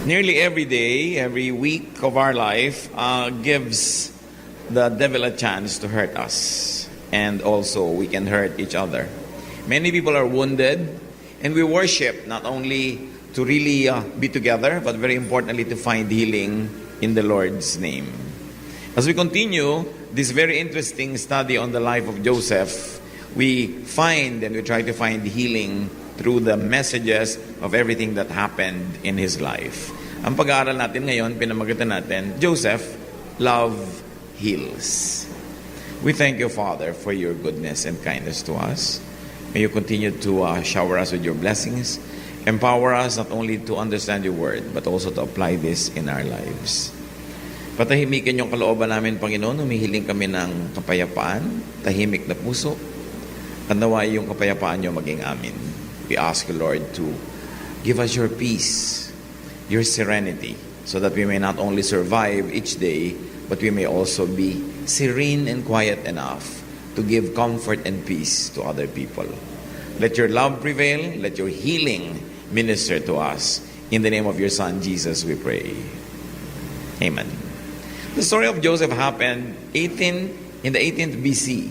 Nearly every day, every week of our life gives the devil a chance to hurt us. And also, we can hurt each other. Many people are wounded, and we worship not only to really be together, but very importantly, to find healing in the Lord's name. As we continue this very interesting study on the life of Joseph, we find and we try to find healing through the messages of everything that happened in his life. Ang pag-aaral natin ngayon, pinamagatan natin, Joseph, love heals. We thank you, Father, for your goodness and kindness to us. May you continue to shower us with your blessings. Empower us not only to understand your word, but also to apply this in our lives. Patahimikin yung kalooban namin, Panginoon. Humihiling kami ng kapayapaan, tahimik na puso, at naway yung kapayapaan nyo maging amin. We ask you, Lord, to give us your peace, your serenity, so that we may not only survive each day, but we may also be serene and quiet enough to give comfort and peace to other people. Let your love prevail. Let your healing minister to us. In the name of your Son, Jesus, we pray. Amen. The story of Joseph happened in the 18th BC,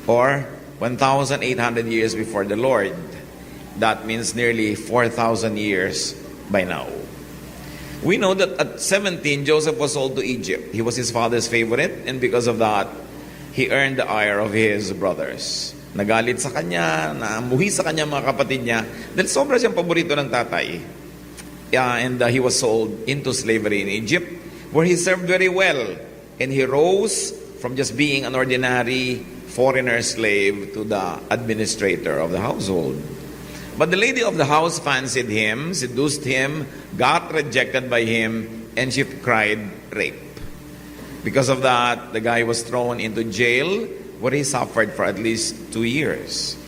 or 1,800 years before the Lord. That means nearly 4,000 years by now. We know that at 17, Joseph was sold to Egypt. He was his father's favorite, and because of that, he earned the ire of his brothers. Nagalit sa kanya, namuhi sa kanya mga kapatid niya, dahil sobra siyang paborito ng tatay. And he was sold into slavery in Egypt, where he served very well. And he rose from just being an ordinary foreigner slave to the administrator of the household. But the lady of the house fancied him, seduced him, got rejected by him, and she cried rape. Because of that, the guy was thrown into jail, where he suffered for at least 2 years.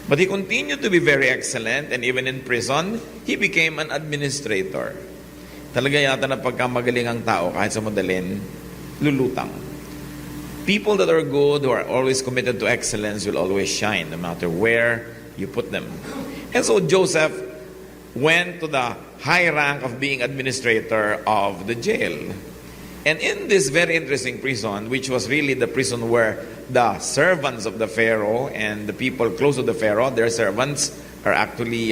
But he continued to be very excellent, and even in prison, he became an administrator. Talaga yata na pagkamagaling ang tao, kahit sa madalin, lulutang. People that are good, who are always committed to excellence, will always shine, no matter where you put them. And so Joseph went to the high rank of being administrator of the jail. And in this very interesting prison, which was really the prison where the servants of the Pharaoh and the people close to the Pharaoh, their servants are actually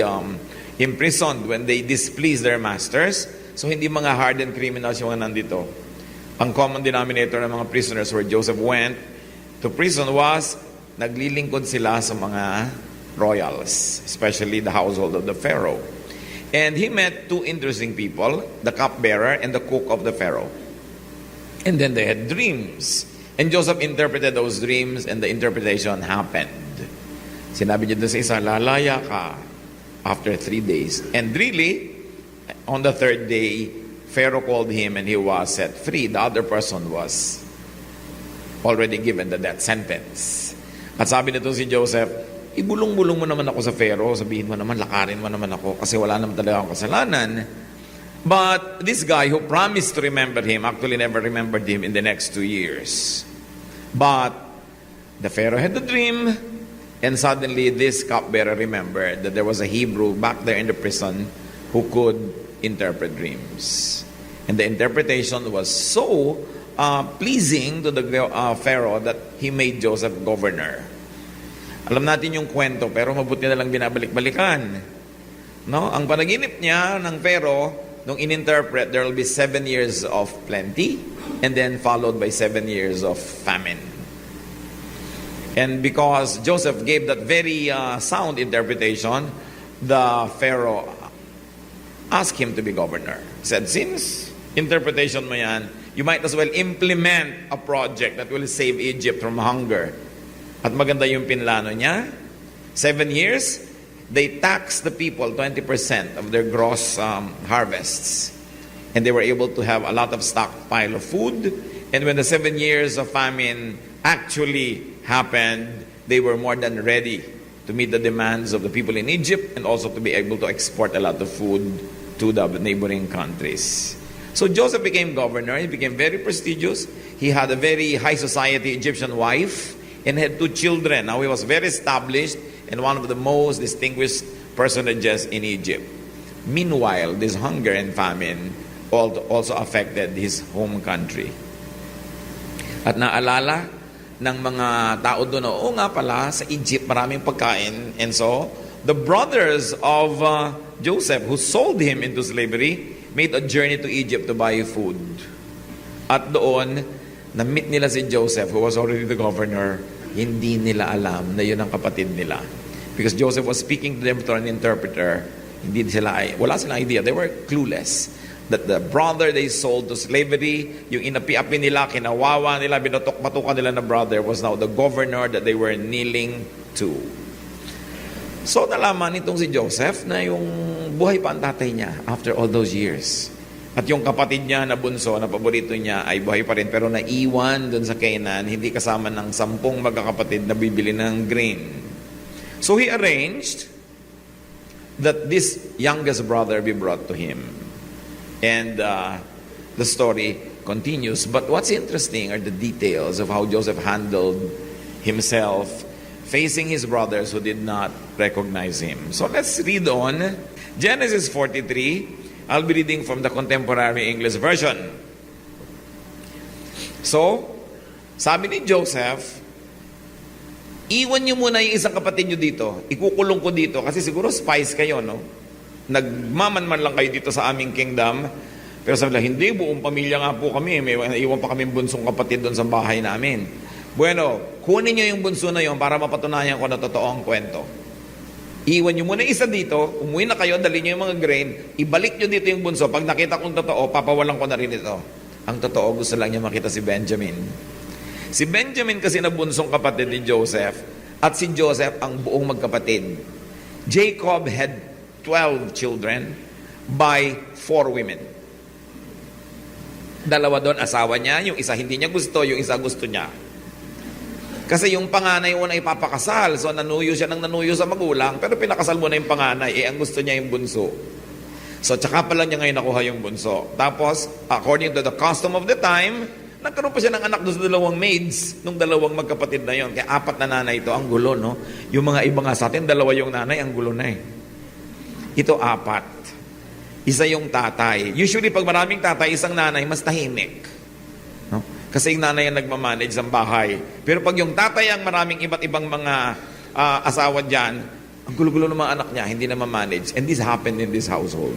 imprisoned when they displease their masters. So hindi mga hardened criminals yung nandito. Ang common denominator ng mga prisoners where Joseph went to prison was naglilingkod sila sa mga royals, especially the household of the Pharaoh. And he met two interesting people, the cupbearer and the cook of the Pharaoh. And then they had dreams. And Joseph interpreted those dreams, and the interpretation happened. Sinabi niya doon sa isa, lalaya ka after 3 days. And really, on the 3rd day, Pharaoh called him and he was set free. The other person was already given the death sentence. At sabi nito si Joseph, ibulong-bulong mo naman ako sa Pharaoh, sabihin mo naman, lakarin mo naman ako, kasi wala naman talaga akong kasalanan. But this guy who promised to remember him actually never remembered him in the next 2 years. But the Pharaoh had the dream, and suddenly this cupbearer remembered that there was a Hebrew back there in the prison who could interpret dreams. And the interpretation was so pleasing to the Pharaoh that he made Joseph governor. Alam natin yung kwento, pero mabuti na lang binabalik-balikan. No? Ang panaginip niya ng Pharaoh, nung in-interpret, there will be 7 years of plenty, and then followed by 7 years of famine. And because Joseph gave that very sound interpretation, the Pharaoh asked him to be governor. He said, since interpretation mo yan, you might as well implement a project that will save Egypt from hunger. At maganda yung pinlano niya. 7 years, they taxed the people 20% of their gross harvests. And they were able to have a lot of stockpile of food. And when the 7 years of famine actually happened, they were more than ready to meet the demands of the people in Egypt and also to be able to export a lot of food to the neighboring countries. So Joseph became governor. He became very prestigious. He had a very high society Egyptian wife and had 2 children. Now he was very established and one of the most distinguished personages in Egypt. Meanwhile, this hunger and famine also affected his home country. At naalala ng mga tao doon, oo nga pala, sa Egypt maraming pagkain. And so, the brothers of Joseph who sold him into slavery made a journey to Egypt to buy food. At doon, na-meet nila si Joseph who was already the governor. Hindi nila alam na yun ang kapatid nila. Because Joseph was speaking to them through an interpreter. Wala silang idea. They were clueless. That the brother they sold to slavery, yung inapi-api nila, kinawawa nila, binotok-matukan nila na brother was now the governor that they were kneeling to. So nalaman nitong si Joseph na yung buhay pa ang tatay niya after all those years. At yung kapatid niya na bunso, na paborito niya, ay buhay pa rin. Pero naiwan dun sa Canaan, hindi kasama ng 10 magkakapatid na bibili ng grain. So he arranged that this youngest brother be brought to him. And the story continues. But what's interesting are the details of how Joseph handled himself facing his brothers who did not recognize him. So let's read on. Genesis 43. I'll be reading from the Contemporary English Version. So, sabi ni Joseph, iwan niyo muna yung isang kapatid niyo dito. Ikukulong ko dito kasi siguro spies kayo, no? Nagmamanman lang kayo dito sa aming kingdom. Pero sabi nila, hindi, buong pamilya nga po kami. May iwan pa kami bunsong kapatid doon sa bahay namin. Bueno, kunin niyo yung bunso na yon para mapatunayan ko na totoo ang kwento. Iwan niyo muna isa dito, umuwi na kayo, dali niyo yung mga grain, ibalik niyo dito yung bunso. Pag nakita kong totoo, papawalan ko na rin ito. Ang totoo, gusto lang niya makita si Benjamin. Si Benjamin kasi na bunsong kapatid ni Joseph, at si Joseph ang buong magkapatid. Jacob had 12 children by 4 women. 2 doon asawa niya, yung isa hindi niya gusto, yung isa gusto niya. Kasi yung panganay una ipapakasal, so nanuyo siya ng nanuyo sa magulang, pero pinakasal mo na yung panganay, ang gusto niya yung bunso. So tsaka pa lang niya ngayon nakuha yung bunso. Tapos, according to the custom of the time, nagkaroon pa siya ng anak doon sa 2 maids, nung 2 magkapatid na yon. Kaya 4 na nanay ito, ang gulo, no? Yung mga iba nga sa atin, 2 yung nanay, ang gulo na eh. Ito 4. Isa yung tatay. Usually, pag maraming tatay, isang nanay, mas tahimik. No? Kasi yung nanay ang nagmamanage ng bahay. Pero pag yung tatay ang maraming iba't ibang mga asawa dyan, ang gulo-gulo ng mga anak niya, hindi na ma-manage. And this happened in this household.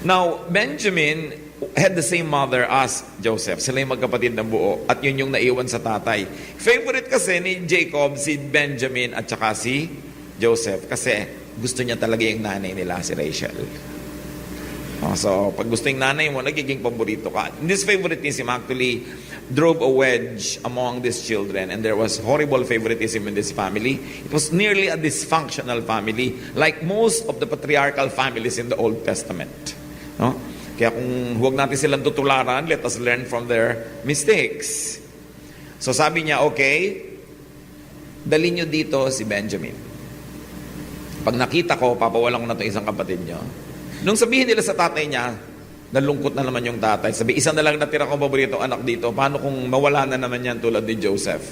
Now, Benjamin had the same mother as Joseph. Sila yung magkapatid ng buo. At yun yung naiwan sa tatay. Favorite kasi ni Jacob, si Benjamin at saka si Joseph. Kasi gusto niya talaga yung nanay nila, si Rachel. So, pag gusto yung nanay mo, nagiging paborito ka. This favoritism actually drove a wedge among these children, and there was horrible favoritism in this family. It was nearly a dysfunctional family, like most of the patriarchal families in the Old Testament. No? Kaya kung huwag natin silang tutularan, let us learn from their mistakes. So sabi niya, okay, dalhin niyo dito si Benjamin. Pag nakita ko, papawalan ko na itong isang kapatid niyo. Nung sabihin nila sa tatay niya, nalungkot na naman yung tatay. Sabi, isa na lang natira kong paboritong anak dito. Paano kung mawala na naman yan tulad ni Joseph?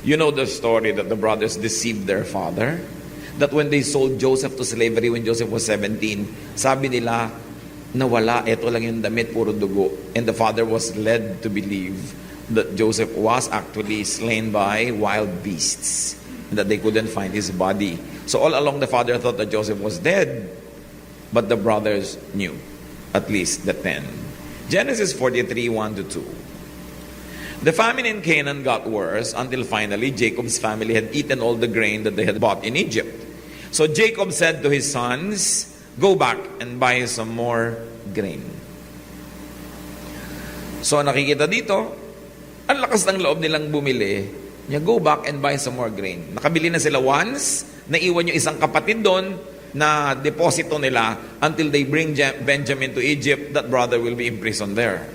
You know the story that the brothers deceived their father? That when they sold Joseph to slavery when Joseph was 17, sabi nila, nawala, eto lang yung damit, puro dugo. And the father was led to believe that Joseph was actually slain by wild beasts. And that they couldn't find his body. So all along the father thought that Joseph was dead. But the brothers knew, at least the 10. Genesis 43, 1-2. The famine in Canaan got worse until finally Jacob's family had eaten all the grain that they had bought in Egypt. So Jacob said to his sons, go back and buy some more grain. So nakikita dito, ang lakas ng loob nilang bumili. Niya, go back and buy some more grain. Nakabili na sila once, naiwan yung isang kapatid doon, na deposito nila until they bring Benjamin to Egypt, that brother will be imprisoned there.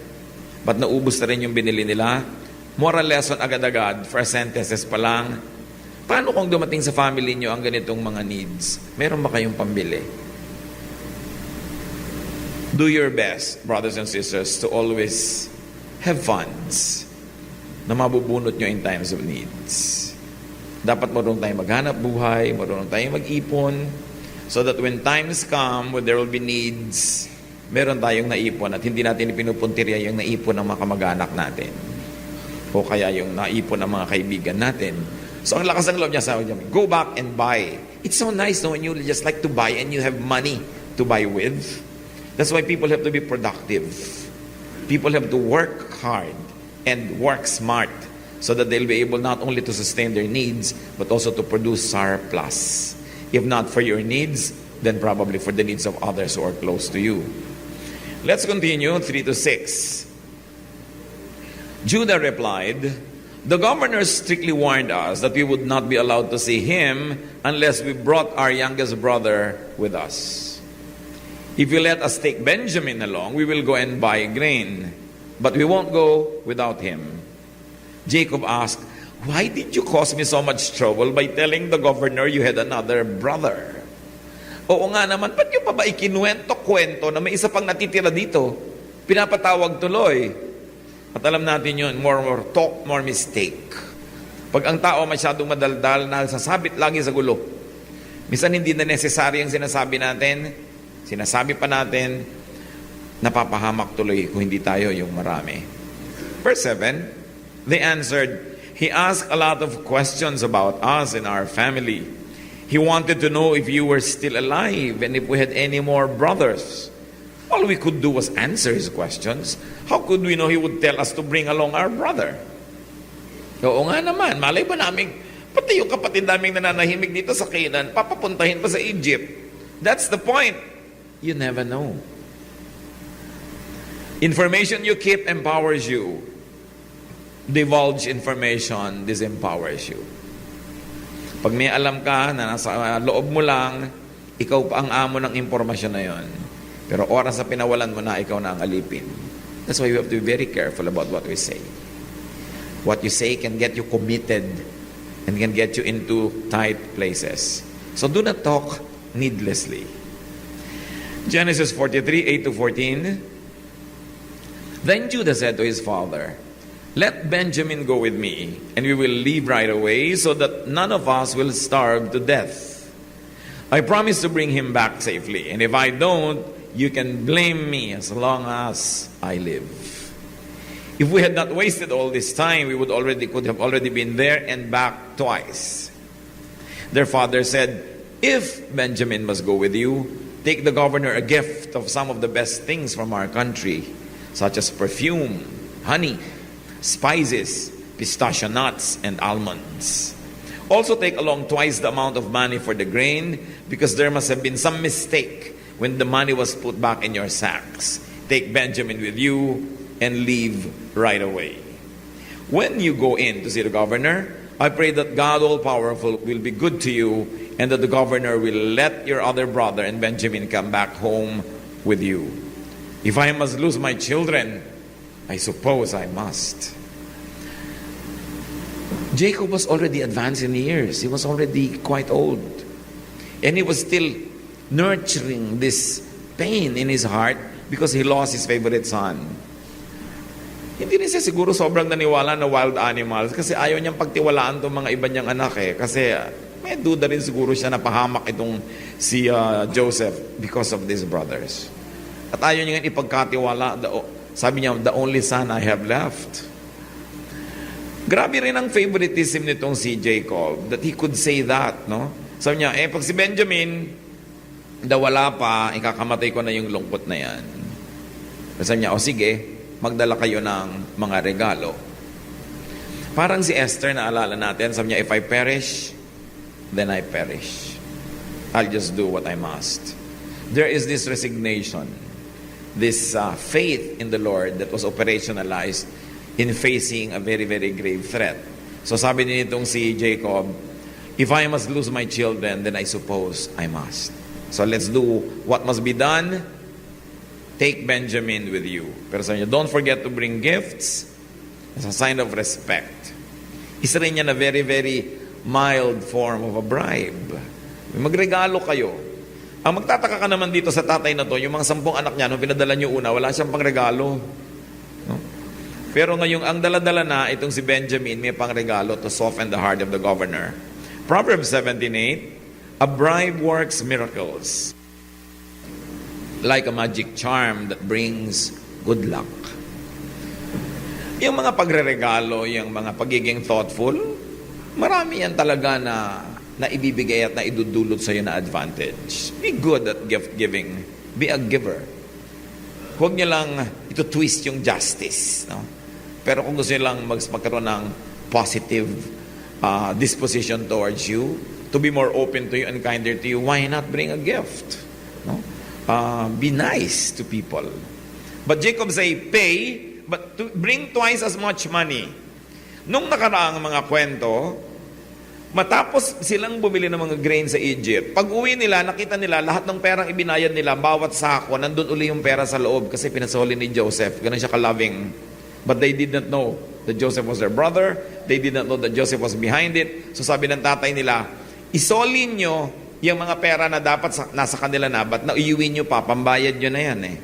But naubos na rin yung binili nila. Moral lesson agad-agad, first sentences pa lang. Paano kung dumating sa family nyo ang ganitong mga needs? Meron ba kayong pambili? Do your best, brothers and sisters, to always have funds na mabubunot nyo in times of needs. Dapat marunong tayong maghanap buhay, marunong tayong mag-ipon. So that when times come, when there will be needs, meron tayong naipon at hindi natin pinupuntirya yung naipon ng mga kamag-anak natin. O kaya yung naipon ng mga kaibigan natin. So ang lakas ng loob niya, sabi niya, go back and buy. It's so nice no, when you just like to buy and you have money to buy with. That's why people have to be productive. People have to work hard and work smart so that they'll be able not only to sustain their needs, but also to produce surplus. If not for your needs, then probably for the needs of others who are close to you. Let's continue, 3 to 6. Judah replied, the governor strictly warned us that we would not be allowed to see him unless we brought our youngest brother with us. If you let us take Benjamin along, we will go and buy grain, but we won't go without him. Jacob asked, why did you cause me so much trouble by telling the governor you had another brother? Oo nga naman, ba't nyo pa ba ikinuwento-kwento na may isa pang natitira dito? Pinapatawag tuloy. At alam natin yun, more talk, more mistake. Pag ang tao masyadong madaldal, nasasabit lagi sa gulo. Minsan hindi na necessary ang sinasabi natin, sinasabi pa natin, napapahamak tuloy kung hindi tayo yung marami. Verse 7, they answered, he asked a lot of questions about us and our family. He wanted to know if you were still alive and if we had any more brothers. All we could do was answer his questions. How could we know he would tell us to bring along our brother? Oo nga naman, malay ba namin, pati yung kapatid naming nananahimik dito sa Canaan, papapuntahin pa sa Egypt. That's the point. You never know. Information you keep empowers you. Divulge information disempowers you. Pag may alam ka na nasa loob mo lang, ikaw pa ang amo ng impormasyon na yon. Pero oras na pinawalan mo na, ikaw na ang alipin. That's why you have to be very careful about what we say. What you say can get you committed and can get you into tight places. So do not talk needlessly. Genesis 43, 8 to 14. Then Judah said to his father, let Benjamin go with me, and we will leave right away so that none of us will starve to death. I promise to bring him back safely, and if I don't, you can blame me as long as I live. If we had not wasted all this time, we could have already been there and back twice. Their father said, if Benjamin must go with you, take the governor a gift of some of the best things from our country, such as perfume, honey, spices, pistachio nuts, and almonds. Also take along twice the amount of money for the grain, because there must have been some mistake when the money was put back in your sacks. Take Benjamin with you and leave right away. When you go in to see the governor, I pray that God all-powerful will be good to you, and that the governor will let your other brother and Benjamin come back home with you. If I must lose my children, I suppose I must. Jacob was already advanced in years. He was already quite old. And he was still nurturing this pain in his heart because he lost his favorite son. Hindi rin siya siguro sobrang naniwala na wild animals kasi ayaw niyang pagtiwalaan itong mga iba niyang anak eh. Kasi may duda rin siguro siya na pahamak itong si Joseph because of these brothers. At ayaw niya ipagkatiwala. Sabi niya, the only son I have left. Grabe rin ang favoritism nitong si Jacob that he could say that, no? Sabi niya, pag si Benjamin wala pa, ikakamatay ko na yung lungkot na yan. Sabi niya, sige, magdala kayo ng mga regalo. Parang si Esther na alala natin, sabi niya, if I perish, then I perish. I'll just do what I must. There is this resignation, this faith in the Lord that was operationalized in facing a very, very grave threat. So sabi nitong si Jacob, if I must lose my children, then I suppose I must. So let's do what must be done. Take Benjamin with you. Pero sabi niya, don't forget to bring gifts as a sign of respect. Isa rin niya na very, very mild form of a bribe. Magregalo kayo. Ang magtataka ka naman dito sa tatay na to, yung mga 10 anak niya, nung pinadala niyo una, wala siyang pangregalo. No? Pero ngayong ang dala-dala na, itong si Benjamin, may pangregalo to soften the heart of the governor. Proverbs 17:8, A bribe works miracles, like a magic charm that brings good luck. Yung mga pagreregalo, yung mga pagiging thoughtful, marami yan talaga na ibibigay at na idudulot sa iyo na advantage. Be good at gift giving. Be a giver. Huwag niyo lang ito twist yung justice. No? Pero kung gusto niyo lang magkaroon ng positive disposition towards you, to be more open to you and kinder to you, why not bring a gift? No? Be nice to people. But Jacob say, pay, but to bring twice as much money. Nung nakaraang mga kwento, matapos silang bumili ng mga grain sa Egypt, pag uwi nila, nakita nila lahat ng perang ibinayad nila, bawat sako, nandun uli yung pera sa loob kasi pinasoli ni Joseph. Ganun siya ka-loving. But they did not know that Joseph was their brother. They did not know that Joseph was behind it. So sabi ng tatay nila, isoli nyo yung mga pera na dapat nasa kanila na, but na iuwi nyo pa, pambayad nyo na yan eh.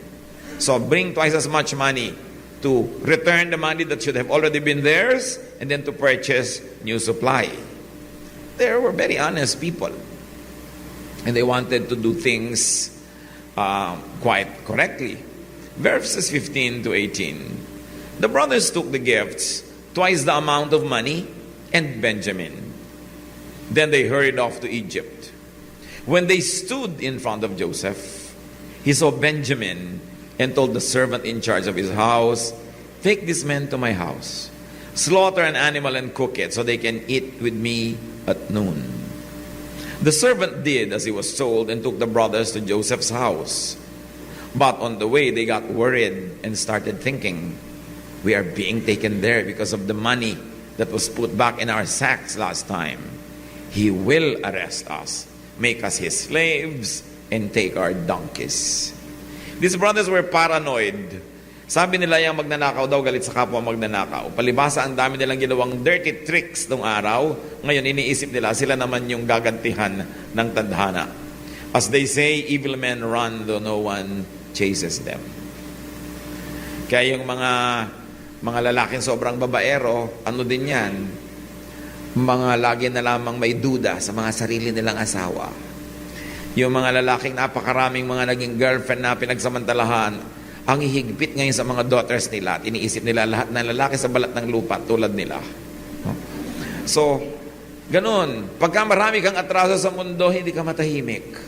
So bring twice as much money to return the money that should have already been theirs, and then to purchase new supply. They were very honest people. And they wanted to do things quite correctly. Verses 15 to 18. The brothers took the gifts, twice the amount of money, and Benjamin. Then they hurried off to Egypt. When they stood in front of Joseph, he saw Benjamin and told the servant in charge of his house, take this man to my house, slaughter an animal and cook it so they can eat with me at noon. The servant did as he was told and took the brothers to Joseph's house. But on the way they got worried and started thinking, we are being taken there because of the money that was put back in our sacks last time. He will arrest us, make us his slaves, and take our donkeys. These brothers were paranoid. Sabi nila yung magnanakaw daw galit sa kapwa magnanakaw. Palibasa ang dami nilang ginawang dirty tricks nung araw. Ngayon iniisip nila sila naman yung gagantihan ng tadhana. As they say, evil men run though no one chases them. Kaya yung mga lalaking sobrang babaero, ano din yan? Mga lagi na lamang may duda sa mga sarili nilang asawa. Yung mga lalaking napakaraming mga naging girlfriend na pinagsamantalahan, ang hihigpit ngayon sa mga daughters nila at iniisip nila lahat ng lalaki sa balat ng lupa tulad nila. So, ganun. Pagka marami kang atraso sa mundo, hindi ka matahimik.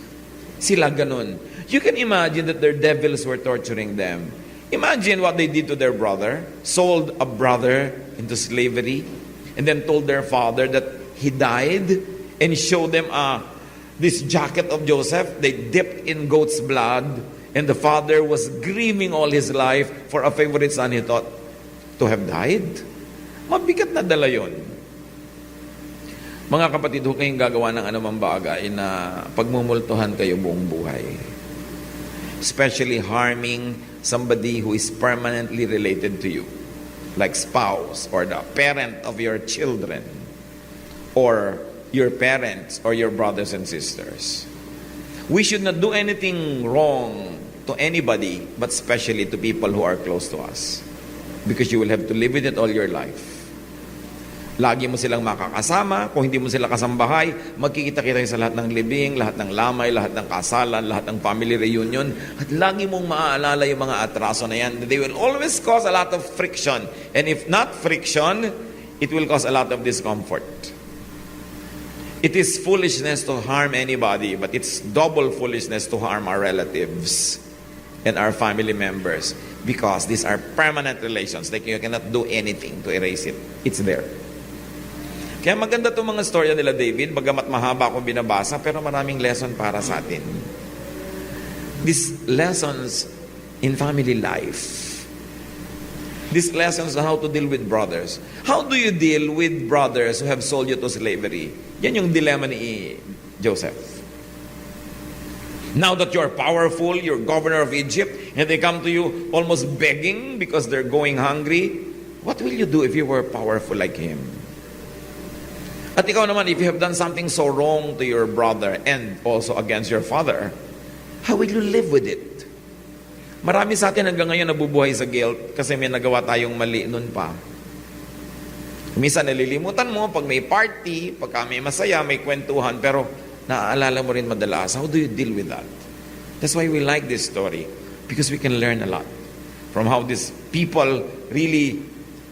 Sila ganun. You can imagine that their devils were torturing them. Imagine what they did to their brother. Sold a brother into slavery and then told their father that he died and showed them this jacket of Joseph. They dipped in goat's blood, and the father was grieving all his life for a favorite son he thought to have died. Mabigat na dala yun. Mga kapatid, huwag kayong gagawa ng anumang bagay na pagmumultuhan kayo buong buhay. Especially harming somebody who is permanently related to you, like spouse or the parent of your children, or your parents or your brothers and sisters. We should not do anything wrong to anybody, but especially to people who are close to us. Because you will have to live with it all your life. Lagi mo silang makakasama. Kung hindi mo sila kasambahay, magkikita-kita sa lahat ng libing, lahat ng lamay, lahat ng kasalan, lahat ng family reunion. At lagi mong maaalala yung mga atraso na yan. They will always cause a lot of friction. And if not friction, it will cause a lot of discomfort. It is foolishness to harm anybody, but it's double foolishness to harm our relatives and our family members, because these are permanent relations. Like you cannot do anything to erase it. It's there. Kaya maganda itong mga storya nila David, bagamat mahaba akong binabasa, pero maraming lesson para sa atin. These lessons in family life. These lessons on how to deal with brothers. How do you deal with brothers who have sold you to slavery? Yan yung dilemma ni Joseph. Now that you're powerful, you're governor of Egypt, and they come to you almost begging because they're going hungry, what will you do if you were powerful like him? At ikaw naman, if you have done something so wrong to your brother and also against your father, how will you live with it? Marami sa atin hanggang ngayon nabubuhay sa guilt kasi may nagawa tayong mali nun pa. Minsan nalilimutan mo pag may party, pagka may masaya, may kwentuhan, pero naaalala mo rin madalas. How do you deal with that? That's why we like this story, because we can learn a lot from how these people really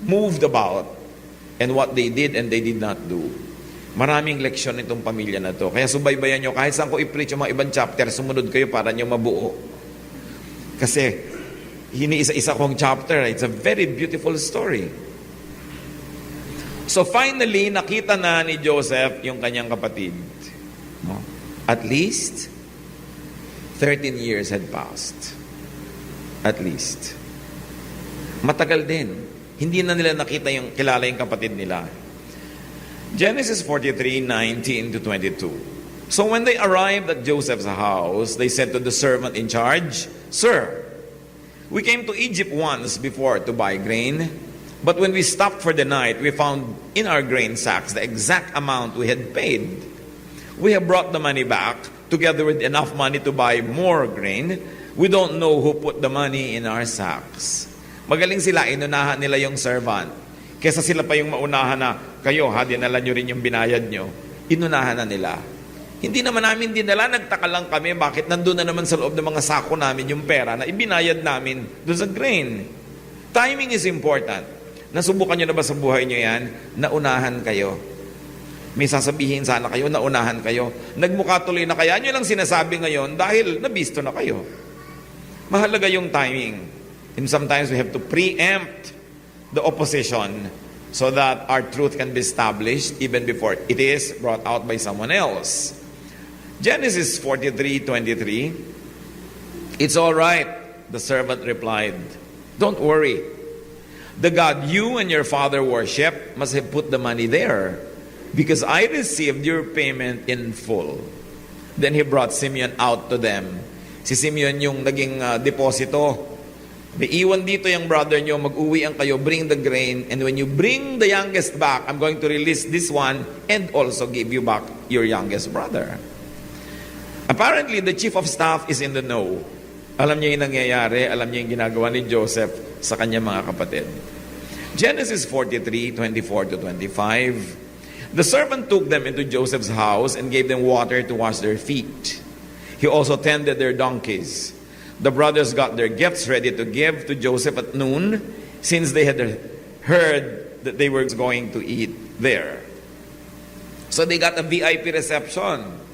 moved about and what they did and they did not do. Maraming leksyon itong pamilya na to. Kaya subaybayan nyo, kahit saan ko i-preach yung mga ibang chapter, sumunod kayo para nyo mabuo. Kasi, hiniisa-isa kong chapter, it's a very beautiful story. So finally, nakita na ni Joseph yung kanyang kapatid. No? At least, 13 years had passed. At least. Matagal din. Hindi na nila nakita yung kilala yung kapatid nila. Genesis 43:19 to 22. So when they arrived at Joseph's house, they said to the servant in charge, "Sir, we came to Egypt once before to buy grain, but when we stopped for the night, we found in our grain sacks the exact amount we had paid. We have brought the money back, together with enough money to buy more grain. We don't know who put the money in our sacks." Magaling sila, inunahan nila yung servant. Kesa sila pa yung maunahan na, kayo ha, dinala nyo rin yung binayad nyo. Inunahan na nila. Hindi naman namin dinala, nagtaka lang kami bakit nandun na naman sa loob ng mga sako namin yung pera na ibinayad namin doon sa grain. Timing is important. Nasubukan nyo na ba sa buhay nyo yan? Naunahan kayo. May sasabihin sana kayo, naunahan kayo. Nagmukha tuloy na kaya nyo lang sinasabi ngayon dahil nabisto na kayo. Mahalaga yung timing. And sometimes we have to preempt the opposition so that our truth can be established even before it is brought out by someone else. Genesis 43:23. "It's all right," the servant replied. "Don't worry. The God you and your father worship must have put the money there, because I received your payment in full." Then he brought Simeon out to them. Si Simeon yung naging deposito. May iwan dito yung brother nyo, mag-uwi ang kayo, bring the grain, and when you bring the youngest back, I'm going to release this one and also give you back your youngest brother. Apparently, the chief of staff is in the know. Alam niya yung nangyayari, alam niya yung ginagawa ni Joseph sa kanyang mga kapatid. Genesis 43:24 to 25. The servant took them into Joseph's house and gave them water to wash their feet. He also tended their donkeys. The brothers got their gifts ready to give to Joseph at noon, since they had heard that they were going to eat there. So they got a VIP reception.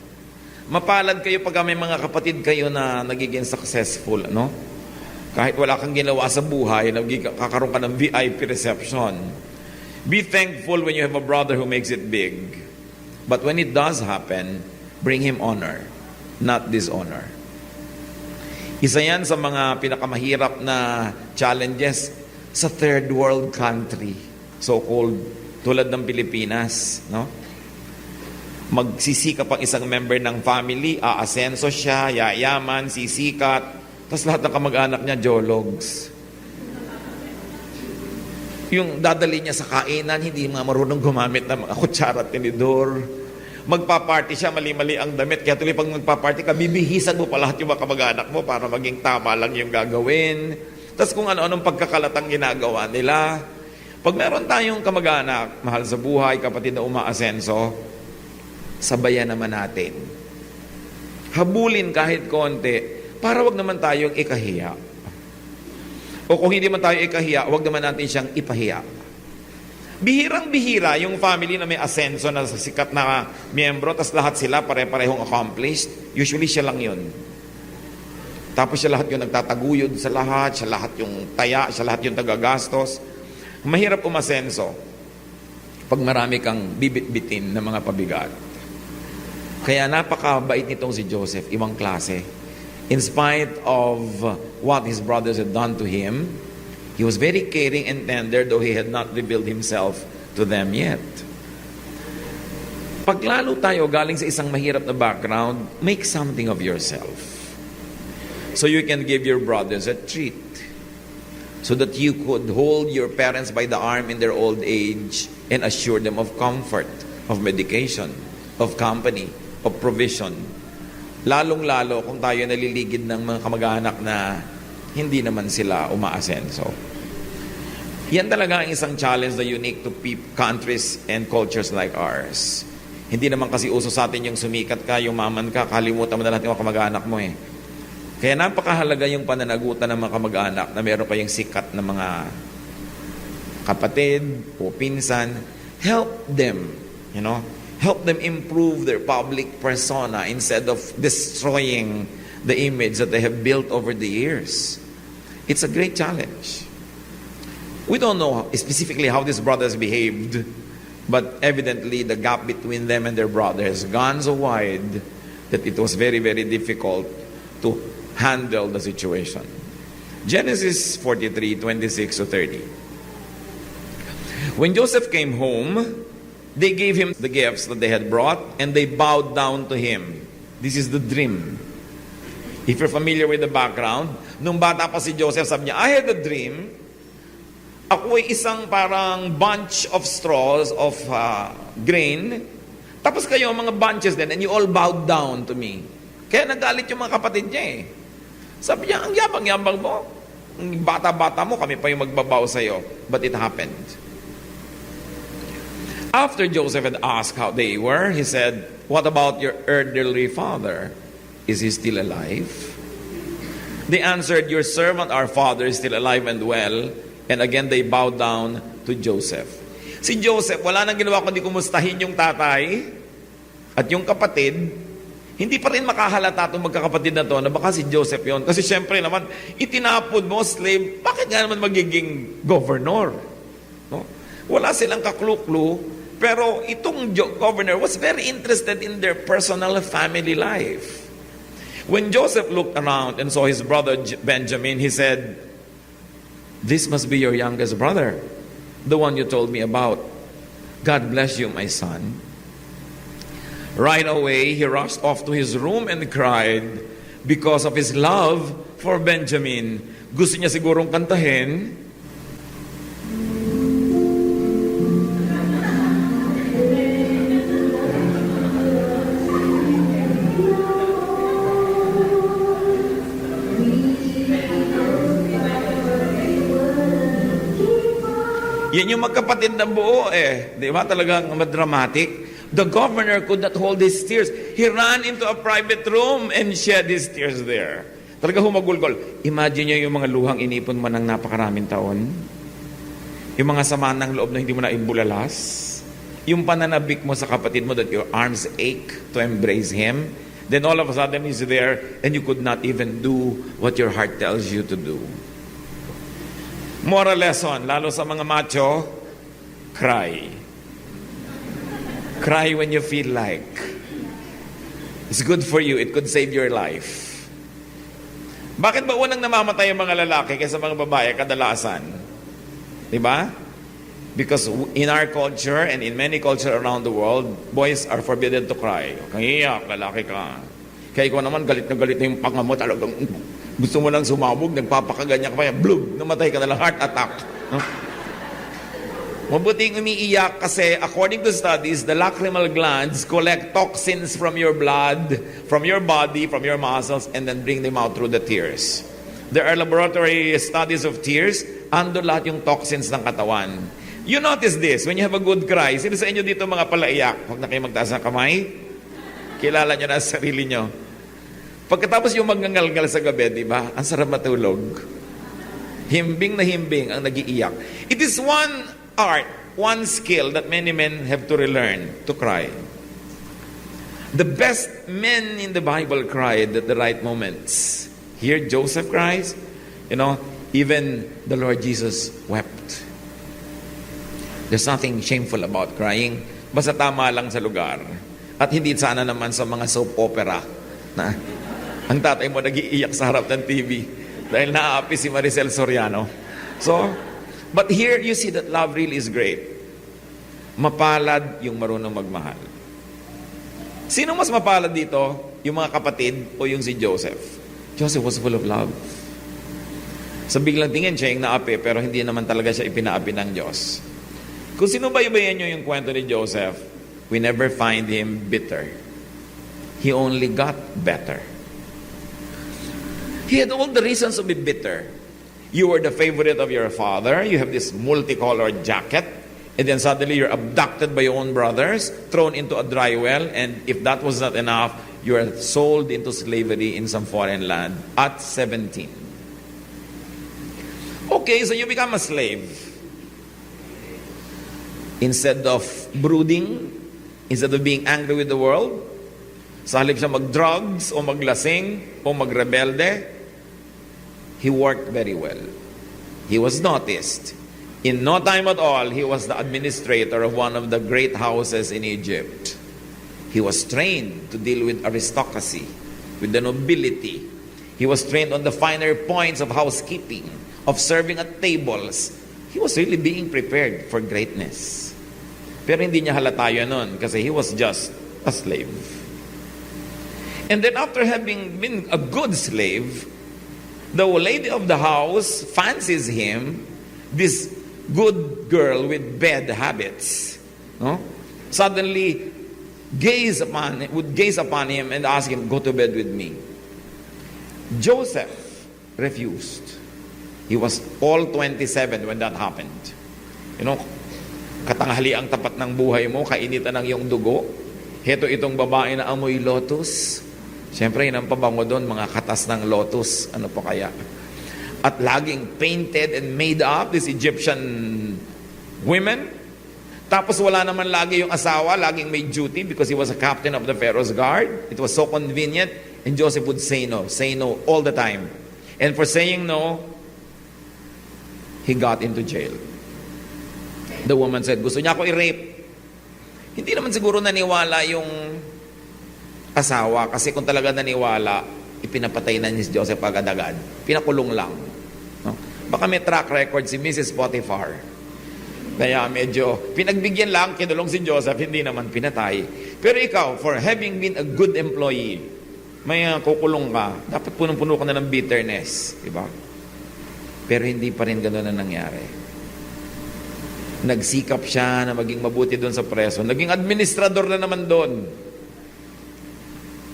Mapalad kayo pag may mga kapatid kayo na nagiging successful, no? Kahit wala kang ginawa sa buhay, kakaroon ka ng VIP reception. Be thankful when you have a brother who makes it big. But when it does happen, bring him honor, not dishonor. Isa yan sa mga pinakamahirap na challenges sa third world country, so-called, tulad ng Pilipinas, no? Magsisikap ang isang member ng family, aasenso siya, yayaman, sisikat, tapos lahat ng kamag-anak niya, jologs. Yung dadali niya sa kainan, hindi mga marunong gumamit ng mga kutsara at tinidor. Magpa-party siya, mali-mali ang damit. Kaya tuloy pag magpa-party ka, bibihisan mo pa lahat yung mga kamag-anak mo para maging tama lang yung gagawin. Tapos kung ano-anong pagkakalatang ginagawa nila. Pag meron tayong kamag-anak, mahal sa buhay, kapatid na umaasenso, sabayan naman natin. Habulin kahit konti, para wag naman tayong ikahiya. O kung hindi man tayo ikahiya, wag naman natin siyang ipahiya. Bihirang-bihira yung family na may asenso na sikat na miyembro, tas lahat sila pare-parehong accomplished. Usually siya lang yun. Tapos siya lahat yung nagtataguyod sa lahat, siya lahat yung taya, siya lahat yung tagagastos. Mahirap umasenso pag marami kang bibit-bitin na mga pabigat. Kaya napakabait nitong si Joseph, ibang klase. In spite of what his brothers had done to him, he was very caring and tender, though he had not revealed himself to them yet. Pag lalo tayo galing sa isang mahirap na background, make something of yourself. So you can give your brothers a treat. So that you could hold your parents by the arm in their old age and assure them of comfort, of medication, of company, of provision. Lalong-lalo kung tayo naliligid ng mga kamag-anak na hindi naman sila umaasenso. Yan talaga ang isang challenge na unique to countries and cultures like ours. Hindi naman kasi uso sa atin yung sumikat ka, yumaman ka, kalimutan mo na lahat yung mga kamag-anak mo eh. Kaya napakahalaga yung pananagutan ng mga kamag-anak na meron kayong sikat na mga kapatid o pinsan. Help them, help them improve their public persona instead of destroying the image that they have built over the years. It's a great challenge. We don't know specifically how these brothers behaved, but evidently the gap between them and their brother has gone so wide that it was very, very difficult to handle the situation. Genesis 43, 26 to 30. When Joseph came home, they gave him the gifts that they had brought, and they bowed down to him. This is the dream. If you're familiar with the background, nung bata pa si Joseph, sabi niya, I had a dream. Ako ay isang parang bunch of straws of grain. Tapos kayo, mga bunches din, and you all bowed down to me. Kaya nagalit yung mga kapatid niya eh. Sabi niya, ang yabang-yabang mo. Ang bata-bata mo, kami pa yung magbabaw sa'yo. But it happened. After Joseph had asked how they were, he said, what about your elderly father? Is he still alive? They answered, your servant, our father, is still alive and well. And again, they bowed down to Joseph. Si Joseph, wala nang ginawa kundi kumustahin yung tatay at yung kapatid. Hindi pa rin makahalata itong magkakapatid na to na baka si Joseph yon. Kasi syempre naman, itinapod mo, slave, bakit nga naman magiging governor? No? Wala silang kakluklu. Pero itong governor was very interested in their personal family life. When Joseph looked around and saw his brother Benjamin, he said, this must be your youngest brother, the one you told me about. God bless you, my son. Right away, he rushed off to his room and cried because of his love for Benjamin. Gusto niya sigurong kantahin, yan yung magkapatid na buo eh. Di ba? Talagang madramatic. The governor could not hold his tears. He ran into a private room and shed his tears there. Talaga humagulgol. Imagine nyo yung mga luhang inipon mo ng napakaraming taon. Yung mga sama ng loob na hindi mo na ibulalas. Yung pananabik mo sa kapatid mo that your arms ache to embrace him. Then all of a sudden he's there and you could not even do what your heart tells you to do. Moral lesson, lalo sa mga macho, cry. Cry when you feel like. It's good for you. It could save your life. Bakit ba unang namamatay ang mga lalaki kaysa mga babae kadalasan? Diba? Because in our culture and in many cultures around the world, boys are forbidden to cry. Kang iyak, lalaki ka. Kaya ikaw naman, galit na yung panga mo, talagang gusto mo lang sumabog, nagpapakaganyan ka pa yan, bloom, namatay ka na lang, heart attack. No? Mabuting umiiyak kasi according to studies, the lacrimal glands collect toxins from your blood, from your body, from your muscles, and then bring them out through the tears. There are laboratory studies of tears, ando lahat yung toxins ng katawan. You notice this, when you have a good cry, sino sa inyo dito mga palaiyak? Huwag na kayo magtaas ng kamay. Kilala nyo na sa sarili nyo. Pagkatapos yung magngangalgal sa gabi, di ba? Ang sarap matulog. Himbing na himbing ang nagiiyak. It is one art, one skill that many men have to relearn, to cry. The best men in the Bible cried at the right moments. Here, Joseph cries. Even the Lord Jesus wept. There's nothing shameful about crying. Basta tama lang sa lugar. At hindi sana naman sa mga soap opera na ang tatay mo nag-iiyak sa harap ng TV dahil naaapi si Maricel Soriano. But here you see that love really is great. Mapalad yung marunong magmahal. Sino mas mapalad dito? Yung mga kapatid o yung si Joseph? Joseph was full of love. Sa biglang tingin siya yung naapi, pero hindi naman talaga siya ipinaapi ng Diyos. Kung sinubaybayan nyo yung kwento ni Joseph, we never find him bitter. He only got better. He had all the reasons to be bitter. You were the favorite of your father. You have this multicolored jacket. And then suddenly you're abducted by your own brothers, thrown into a dry well, and if that was not enough, you are sold into slavery in some foreign land at 17. Okay, so you become a slave. Instead of brooding, instead of being angry with the world, sa halip siya mag-drugs o maglasing o magrebelde, he worked very well. He was noticed. In no time at all, he was the administrator of one of the great houses in Egypt. He was trained to deal with aristocracy, with the nobility. He was trained on the finer points of housekeeping, of serving at tables. He was really being prepared for greatness. Pero hindi niya halata yun nun kasi he was just a slave. And then after having been a good slave, the lady of the house fancies him, this good girl with bad habits, no? Suddenly would gaze upon him and ask him, go to bed with me. Joseph refused. He was all 27 when that happened. You know, katanghali ang tapat ng buhay mo, kainitan ng iyong dugo. Heto itong babae na amoy lotus. Siyempre, yun ang pabango doon, mga katas ng lotus. Ano pa kaya? At laging painted and made up, these Egyptian women. Tapos wala naman lagi yung asawa, laging may duty because he was a captain of the Pharaoh's guard. It was so convenient. And Joseph would say no all the time. And for saying no, he got into jail. The woman said, gusto niya ako i-rape. Hindi naman siguro naniwala yung asawa kasi kung talaga naniwala, ipinapatay na ni Joseph agad-agad. Pinakulong lang. No? Baka may track record si Mrs. Potiphar. Kaya medyo pinagbigyan lang, kinulong si Joseph, hindi naman pinatay. Pero ikaw, for having been a good employee, may kukulong ka, dapat punong-puno ka na ng bitterness. Diba? Pero hindi pa rin gano'n na nangyari. Nagsikap siya na maging mabuti doon sa preso. Naging administrador na naman doon.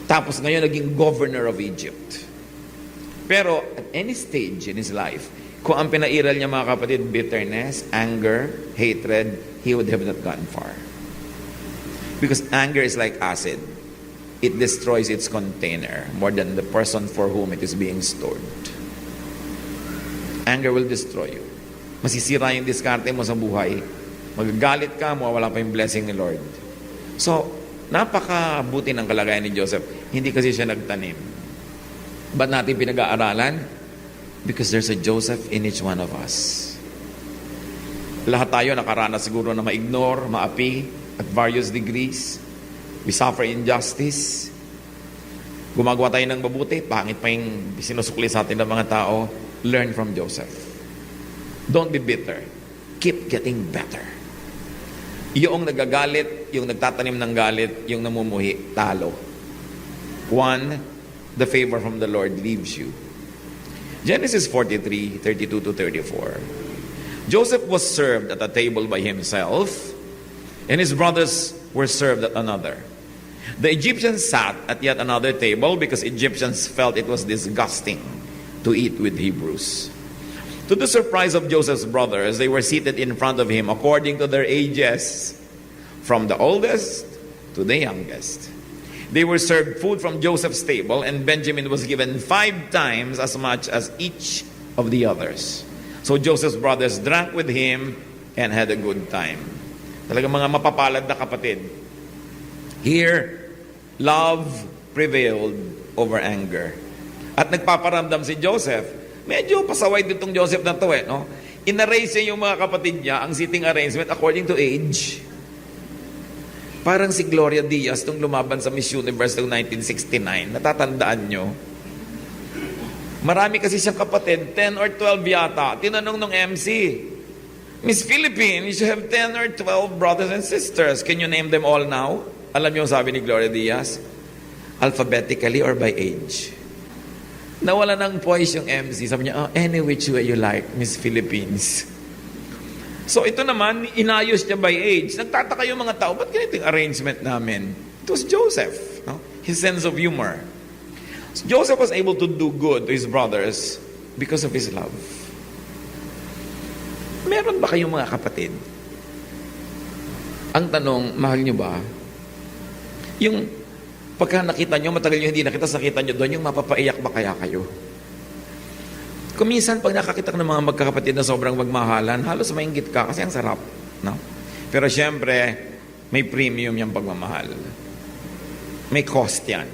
Tapos ngayon naging governor of Egypt. Pero at any stage in his life, kung ang pinairal niya mga kapatid, bitterness, anger, hatred, he would have not gone far. Because anger is like acid. It destroys its container more than the person for whom it is being stored. Anger will destroy you. Masisira yung diskarte mo sa buhay. Magagalit ka, mawawala pa yung blessing ni Lord. So, napakabuti ng kalagayan ni Joseph. Hindi kasi siya nagtanim. Ba't natin pinag-aaralan? Because there's a Joseph in each one of us. Lahat tayo nakaranas siguro na ma-ignore, maapi, at various degrees. We suffer injustice. Gumagawa tayo ng mabuti, pangit pa yung sinusukli sa atin ng mga tao. Learn from Joseph. Don't be bitter. Keep getting better. Yung nagagalit, yung nagtatanim ng galit, yung namumuhi, talo. One, the favor from the Lord leaves you. Genesis 43, 32 to 34. Joseph was served at a table by himself, and his brothers were served at another. The Egyptians sat at yet another table because Egyptians felt it was disgusting to eat with Hebrews. To the surprise of Joseph's brothers, they were seated in front of him according to their ages, from the oldest to the youngest. They were served food from Joseph's table, and Benjamin was given 5 times as much as each of the others. So Joseph's brothers drank with him and had a good time. Talagang mga mapapalad na kapatid. Here, love prevailed over anger. At nagpaparamdam si Joseph. Medyo pasaway ditong Joseph na to no? In-arrange niya yung mga kapatid niya, ang seating arrangement according to age. Parang si Gloria Diaz nung lumaban sa Miss Universe noong 1969. Natatandaan nyo? Marami kasi siyang kapatid, 10 or 12 yata. Tinanong nung MC, Miss Philippines, you have 10 or 12 brothers and sisters. Can you name them all now? Alam niyo sabi ni Gloria Diaz? Alphabetically or by age? Nawala ng poise yung MC. Sabi niya, any which way you like, Miss Philippines. So ito naman, inayos niya by age. Nagtataka yung mga tao, ba't ganito yung arrangement namin? It was Joseph. No? His sense of humor. So Joseph was able to do good to his brothers because of his love. Meron ba kayong mga kapatid Ang tanong, mahal nyo ba? Yung pagka nakita nyo, matagal nyo hindi nakita, nakita nyo doon, yung mapapaiyak ba kaya kayo? Kung minsan, pag nakakita ka ng mga magkakapatid na sobrang magmahalan, halos mainggit ka kasi ang sarap. No? Pero syempre, may premium yung pagmamahal. May cost yan.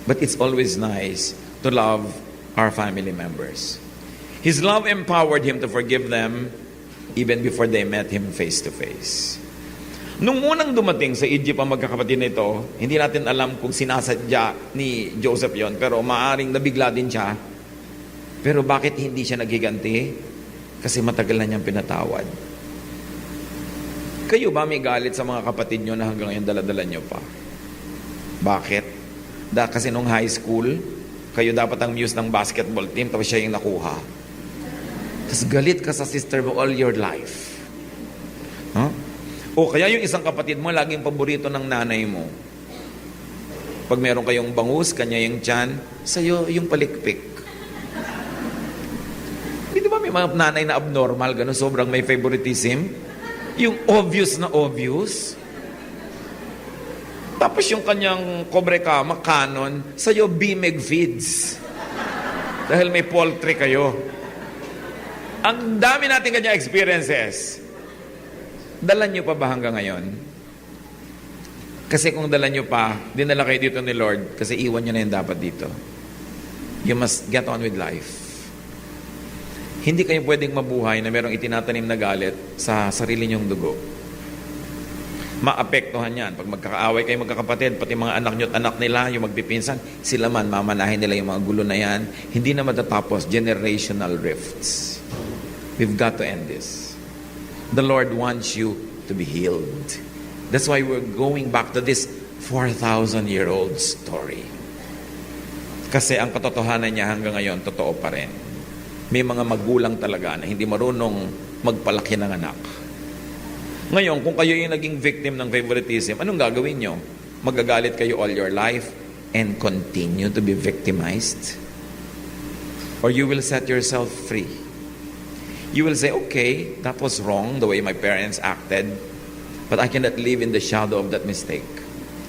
But it's always nice to love our family members. His love empowered him to forgive them even before they met him face to face. Nung unang dumating sa Egypt ang magkakapatid na ito, hindi natin alam kung sinasadya ni Joseph yon, pero maaring nabigla din siya. Pero bakit hindi siya naghiganti? Kasi matagal na niyang pinatawad. Kayo ba may galit sa mga kapatid niyo na hanggang ngayon daladala niyo pa? Bakit? Kasi nung high school, kayo dapat ang muse ng basketball team, tapos siya yung nakuha. Tapos galit ka sa sister mo all your life. Huh? O kaya yung isang kapatid mo, laging paborito ng nanay mo. Pag meron kayong bangus, kanya yung tiyan, sa'yo yung palikpik. Hindi ba may mga nanay na abnormal, gano'n, sobrang may favoritism? Yung obvious na obvious. Tapos yung kanyang kobre kama, canon, sa'yo Bimeg feeds. Dahil may poultry kayo. Ang dami natin kanya experiences. Dala nyo pa ba hanggang ngayon? Kasi kung dala nyo pa, dinala kayo dito ni Lord, kasi iwan nyo na yung dapat dito. You must get on with life. Hindi kayo pwedeng mabuhay na merong itinatanim na galit sa sarili nyong dugo. Maapektuhan yan. Pag magkakaaway kayo magkakapatid, pati mga anak nyo at anak nila, yung magpipinsan, sila man, mamanahin nila yung mga gulo na yan. Hindi na matatapos. Generational rifts. We've got to end this. The Lord wants you to be healed. That's why we're going back to this 4,000-year-old story. Kasi ang katotohanan niya hanggang ngayon, totoo pa rin. May mga magulang talaga na hindi marunong magpalaki ng anak. Ngayon, kung kayo yung naging victim ng favoritism, anong gagawin nyo? Magagalit kayo all your life and continue to be victimized? Or you will set yourself free? You will say, okay, that was wrong, the way my parents acted, but I cannot live in the shadow of that mistake.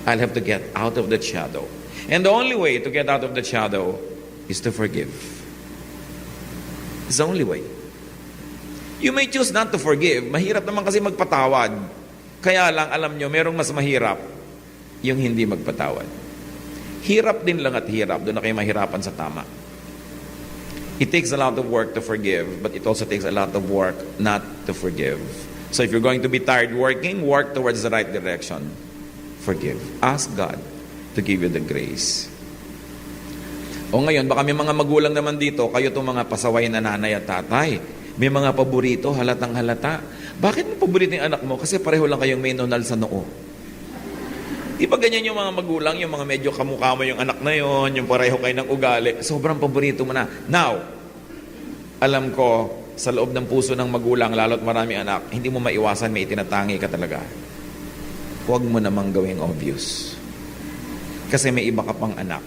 I'll have to get out of that shadow. And the only way to get out of the shadow is to forgive. It's the only way. You may choose not to forgive. Mahirap naman kasi magpatawad. Kaya lang, alam nyo, merong mas mahirap, yung hindi magpatawad. Hirap din lang at hirap. Doon na kayo mahirapan sa tama. It takes a lot of work to forgive, but it also takes a lot of work not to forgive. So if you're going to be tired working, work towards the right direction. Forgive. Ask God to give you the grace. O ngayon, baka may mga magulang naman dito, kayo itong mga pasaway na nanay at tatay. May mga paborito, halatang halata. Bakit mo paborito yung anak mo? Kasi pareho lang kayong may nonal sa noo. Di ba ganyan yung mga magulang, yung mga medyo kamukha mo yung anak na yon, yung pareho kayo ng ugali, sobrang paborito mo na. Now, alam ko, sa loob ng puso ng magulang, lalo't maraming anak, hindi mo maiwasan, may itinatangi ka talaga. Huwag mo namang gawing obvious. Kasi may iba ka pang anak.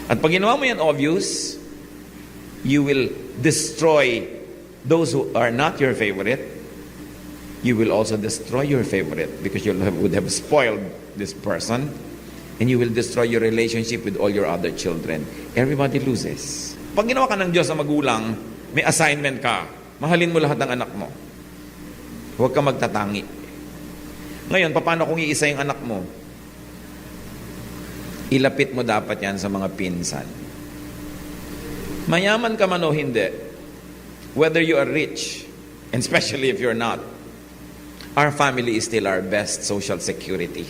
At pag ginawa mo yan obvious, you will destroy those who are not your favorite. You will also destroy your favorite because you would have spoiled this person, and you will destroy your relationship with all your other children. Everybody loses. Pag ginawa ka ng Diyos sa magulang, may assignment ka. Mahalin mo lahat ng anak mo. Huwag ka magtatangi. Ngayon, paano kung iisa yung anak mo? Ilapit mo dapat yan sa mga pinsan. Mayaman ka man o hindi, whether you are rich, and especially if you're not, our family is still our best social security.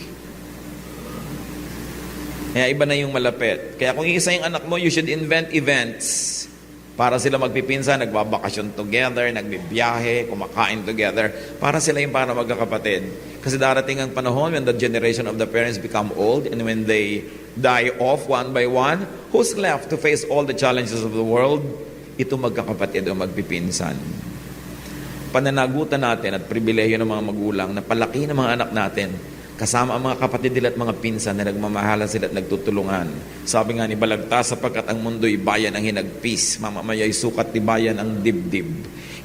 Kaya iba na yung malapit. Kaya kung isa yung anak mo, you should invent events para sila magpipinsan, nagbabakasyon together, nagbibiyahe, kumakain together, para sila yung para magkakapatid. Kasi darating ang panahon when the generation of the parents become old and when they die off one by one, who's left to face all the challenges of the world? Ito magkakapatid o magpipinsan. Pananagutan natin at pribilehiyo ng mga magulang na palaki ng mga anak natin, kasama ang mga kapatid nila at mga pinsan na nagmamahala sila at nagtutulungan. Sabi nga ni Balagtas, sapagkat ang mundo'y bayan ang hinagpis, mamamaya'y sukat ni bayan ang dibdib.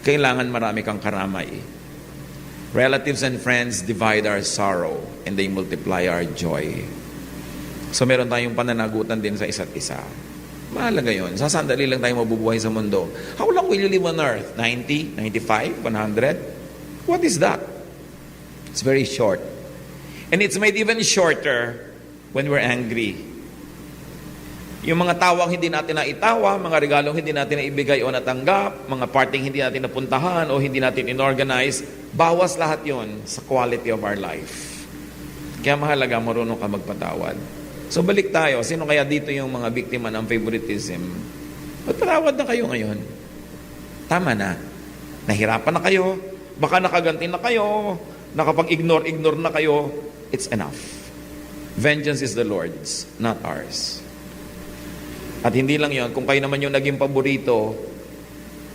Kailangan marami kang karamay. Relatives and friends divide our sorrow and they multiply our joy. So meron tayong pananagutan din sa isa't isa. Mahalaga yun. Sa sandali lang tayo mabubuhay sa mundo. How long will you live on earth? 90? 95? 100? What is that? It's very short. And it's made even shorter when we're angry. Yung mga tawang hindi natin naitawa, mga regalong hindi natin naibigay o natanggap, mga parting hindi natin napuntahan o hindi natin inorganize, bawas lahat yon sa quality of our life. Kaya mahalaga marunong ka magpatawad. So balik tayo, sino kaya dito yung mga biktima ng favoritism? Magpatawad na kayo ngayon. Tama na. Nahirapan na kayo, baka nakaganti na kayo, nakapag-ignore na kayo, it's enough. Vengeance is the Lord's, not ours. At hindi lang yon, kung kayo naman yung naging paborito,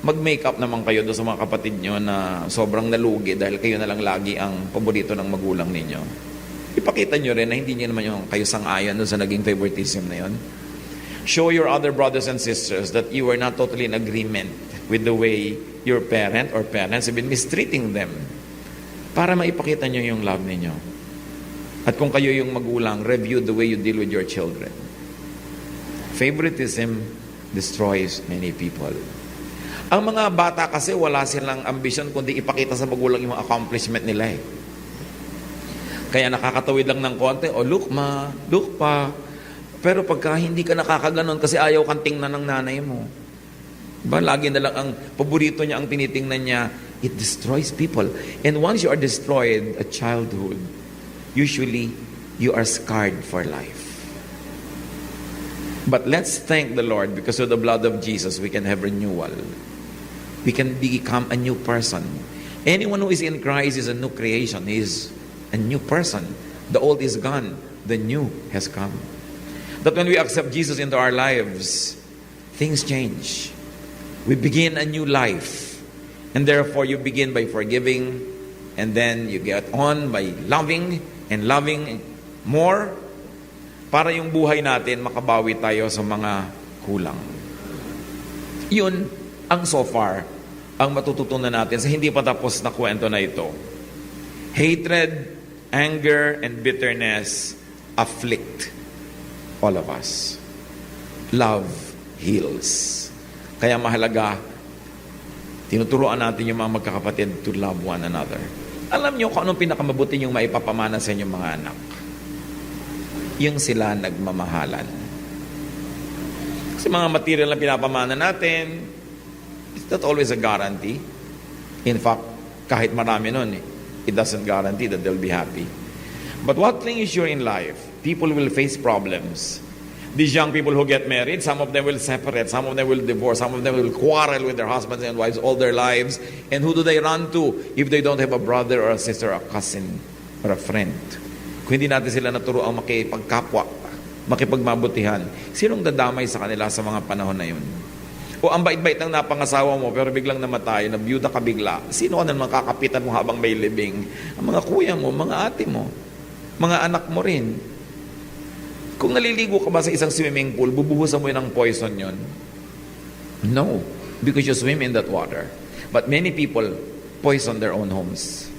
mag-make up naman kayo doon sa mga kapatid nyo na sobrang nalugi dahil kayo na lang lagi ang paborito ng magulang ninyo. Ipakita nyo rin na hindi nyo naman yung kayo sang-ayon doon sa naging favoritism na yon. Show your other brothers and sisters that you are not totally in agreement with the way your parent or parents have been mistreating them para maipakita nyo yung love ninyo. At kung kayo yung magulang, review the way you deal with your children. Favoritism destroys many people. Ang mga bata kasi wala silang ambisyon kundi ipakita sa magulang yung accomplishment nila eh. Kaya nakakatawid lang ng konti, look ma, look pa. Pero pagka hindi ka nakakaganon kasi ayaw kang tingnan ng nanay mo. Diba? Lagi na lang ang paborito niya ang tinitingnan niya. It destroys people. And once you are destroyed at childhood, usually you are scarred for life. But let's thank the Lord because of the blood of Jesus we can have renewal. We can become a new person. Anyone who is in Christ is a new creation. He is a new person. The old is gone. The new has come. That when we accept Jesus into our lives, things change. We begin a new life. And therefore, you begin by forgiving. And then you get on by loving and loving more para yung buhay natin makabawi tayo sa mga kulang. Yun ang so far ang matututunan natin sa hindi pa tapos na kwento na ito. Hatred, anger, and bitterness afflict all of us. Love heals. Kaya mahalaga, tinuturuan natin yung mga magkakapatid to love one another. Alam nyo kung anong pinakamabuti yung maipapamana sa inyong mga anak? Yung sila nagmamahalan. Kasi mga material na pinapamana natin, it's not always a guarantee. In fact, kahit marami nun, it doesn't guarantee that they'll be happy. But what thing is sure in life, people will face problems. These young people who get married, some of them will separate, some of them will divorce, some of them will quarrel with their husbands and wives all their lives. And who do they run to if they don't have a brother or a sister, or a cousin, or a friend? Kung hindi natin sila naturoang makipagkapwa, makipagmabutihan, sinong dadamay sa kanila sa mga panahon na yun? O ang bait-bait ng napangasawa mo pero biglang namatay, na byuda ka bigla, sino ka naman kakapitan mo habang may libing? Ang mga kuya mo, mga ate mo, mga anak mo rin. Kung naliligo ka ba sa isang swimming pool, bubuhusan mo yun ng poison yun? No, because you swim in that water. But many people poison their own homes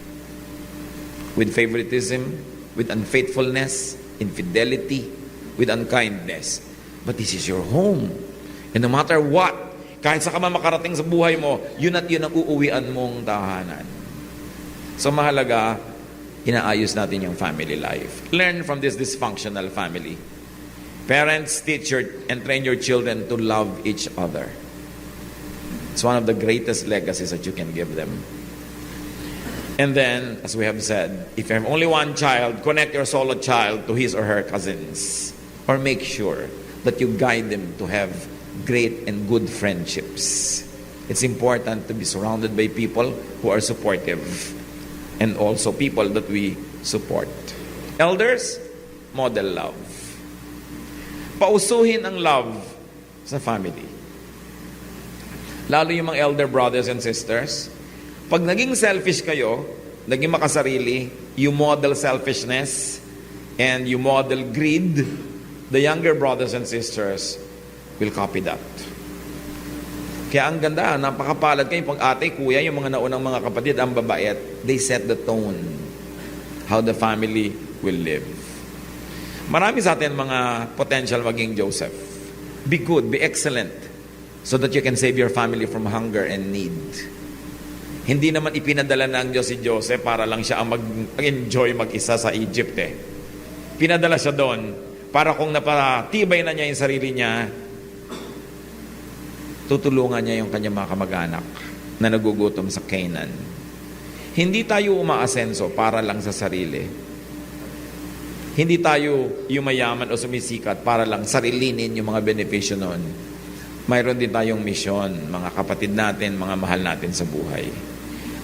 with favoritism, with unfaithfulness, infidelity, with unkindness. But this is your home. And no matter what, kahit sa ka makarating sa buhay mo, yun at yun ang uuwian mong tahanan. So mahalaga, inaayos natin yung family life. Learn from this dysfunctional family. Parents, teach and train your children to love each other. It's one of the greatest legacies that you can give them. And then, as we have said, if you have only one child, connect your solo child to his or her cousins. Or make sure that you guide them to have great and good friendships. It's important to be surrounded by people who are supportive and also people that we support. Elders, model love. Pausuhin ang love sa family. Lalo yung mga elder brothers and sisters. Pag naging selfish kayo, naging makasarili, you model selfishness and you model greed, the younger brothers and sisters will copy that. Kaya ang ganda, napakapalad kayo pag ate, kuya, yung mga naunang mga kapatid, ang babae, they set the tone how the family will live. Marami sa atin mga potential maging Joseph. Be good, be excellent, so that you can save your family from hunger and need. Hindi naman ipinadala ng Diyos si Joseph para lang siya ang mag-enjoy mag-isa sa Egypt Pinadala siya doon para kung napatibay na niya yung sarili niya, tutulungan niya yung kanyang mga kamag-anak na nagugutom sa Canaan. Hindi tayo umaasenso para lang sa sarili. Hindi tayo yumayaman o sumisikat para lang sarilinin yung mga benepisyo noon. Mayroon din tayong misyon, mga kapatid natin, mga mahal natin sa buhay.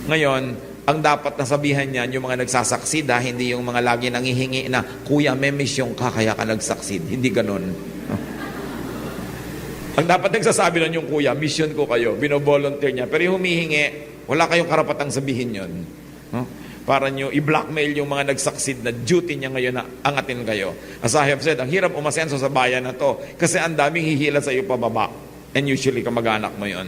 Ngayon, ang dapat nasabihan niyan, yung mga nagsasucceed, hindi yung mga lagi nangihingi na, kuya, may misyon ka, kaya ka nagsucceed. Hindi ganun. Ang dapat nagsasabi nun yung kuya, mission ko kayo, binovolunteer niya. Pero yung humihingi, wala kayong karapatang sabihin yun. Para nyo i-blackmail yung mga nagsucceed na duty niya ngayon na angatin kayo. As I have said, ang hirap umasenso sa bayan na to kasi ang daming hihila sa iyo pababa. And usually kamag-anak mo yun.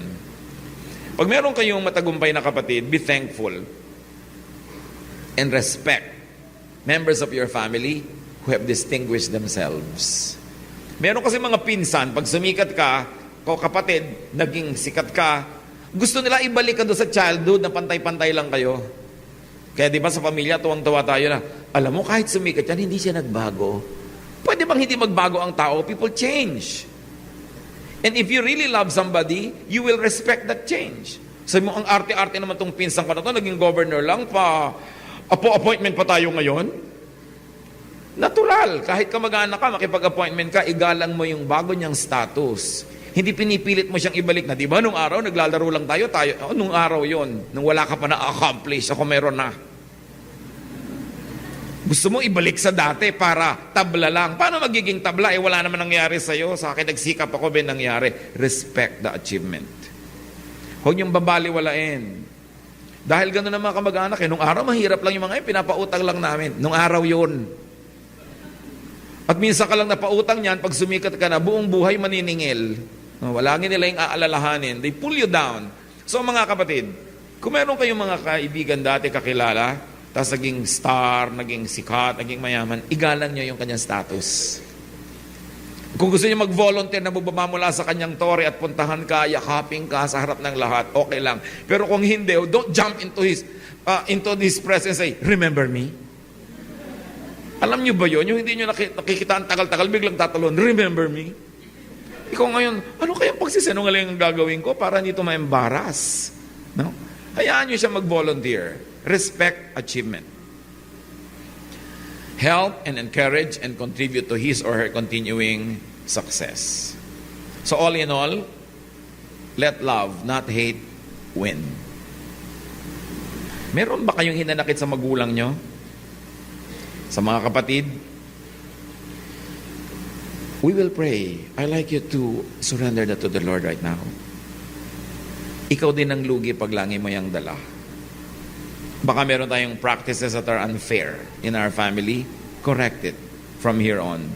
Pag meron kayong matagumpay na kapatid, be thankful and respect members of your family who have distinguished themselves. Meron kasi mga pinsan, pag sumikat ka, kapatid, naging sikat ka, gusto nila ibalik ka doon sa childhood na pantay-pantay lang kayo. Kaya di ba sa pamilya, tuwang-tuwa tayo na, alam mo, kahit sumikat yan, hindi siya nagbago. Pwede bang hindi magbago ang tao? People change. And if you really love somebody, you will respect that change. Sabi mo, ang arte-arte naman tong pinsan ko na to, naging governor lang pa, appointment pa tayo ngayon. Natural. Kahit kamag-anak ka, makipag-appointment ka, igalang mo yung bago niyang status. Hindi pinipilit mo siyang ibalik na, di ba, nung araw, naglalaro lang tayo, nung araw yon, nung wala ka pa na-accomplish, ako meron na. Gusto mo ibalik sa dati para tabla lang. Paano magiging tabla? Wala naman nangyari sa'yo. Sa akin, nagsikap ako, nangyari. Respect the achievement. Huwag niyong babaliwalain. Dahil gano'n naman kamag-anak, nung araw, mahirap lang yung mga pinapautang lang namin. Nung araw yon. At minsan ka lang napautang niyan, pag sumikat ka na, buong buhay maniningil. Wala nila yung aalalahanin. They pull you down. So mga kapatid, kung meron kayong mga kaibigan dati kakilala, tapos naging star, naging sikat, naging mayaman, igalang nyo yung kanyang status. Kung gusto niyo mag-volunteer na bubaba mula sa kanyang tore at puntahan ka, yakapin ka sa harap ng lahat, okay lang. Pero kung hindi, don't jump into his presence and say, remember me? Alam niyo ba yun? Yung hindi niyo nakikita ang tagal-tagal, biglang tatalon, remember me? Ikaw ngayon, ano kayang pagsisinungaling ang gagawin ko para hindi ito ma-embarrass? No? Hayaan niyo siya mag-volunteer. Respect achievement. Help and encourage and contribute to his or her continuing success. So all in all, let love, not hate, win. Meron ba kayong hinanakit sa magulang nyo? Sa mga kapatid? We will pray. I like you to surrender that to the Lord right now. Ikaw din ang lugi pag langi mo yung dala. Baka meron tayong practices that are unfair in our family. Correct it from here on.